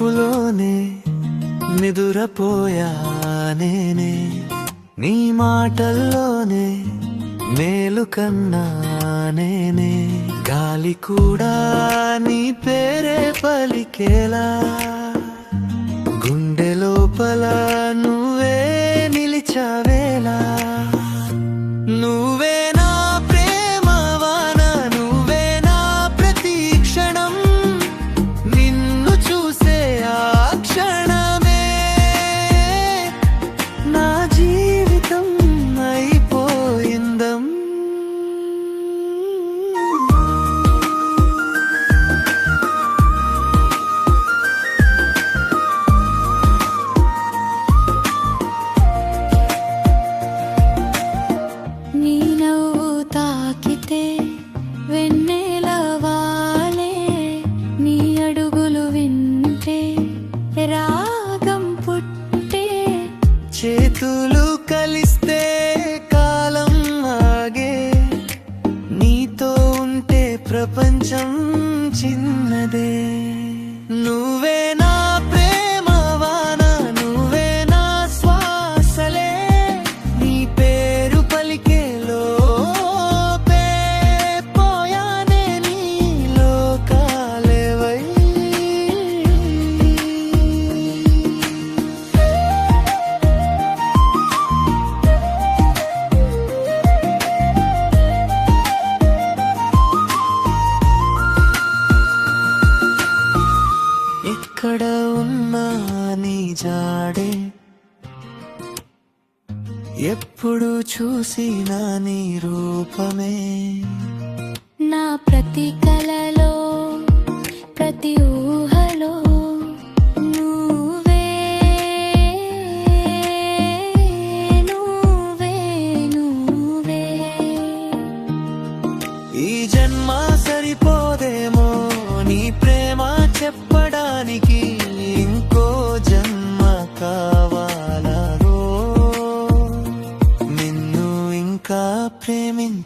చూపులోనే నిదురపోయా నేనే, నీ మాటల్లోనే మేలు కన్నా నేనే, గాలి కూడా నీ పేరే పలికేలా, గుండె లోపల నువ్వే నిలిచావేలా. నువ్వే నా ప్రేమ వాన, నువ్వే నా ప్రతి క్షణం, నిన్ను చూసే ఆ క్షణమే నా జీవితం అయిపోయిందం. నీ నవ్వు తాకితే వెన్నెలవాలే, నీ అడుగులు వింటే రాగం పుట్టే, చేతులు కలిస్తే కాలం ఆగే, నీతో ఉంటే ప్రపంచం చిన్నదే. నువ్వే నా ప్రేమ వాన, నువ్వే నా శ్వాసలే, నీ పేరు పలికే లోపే పోయానే నీలో కాలేవై. ఎక్కడ ఉన్నా నీ జాడే, ఎప్పుడు చూసినా నీ రూపమే, నా ప్రతి కలలో ప్రతి ఊహలో నువ్వే నువ్వే నువ్వే. ఈ జన్మ సరిపోదేమో నీ ప్రేమ చెప్పడానికి, ఇంకో జన్మ కావాలరో నిన్ను ఇంకా ప్రేమించడానికి.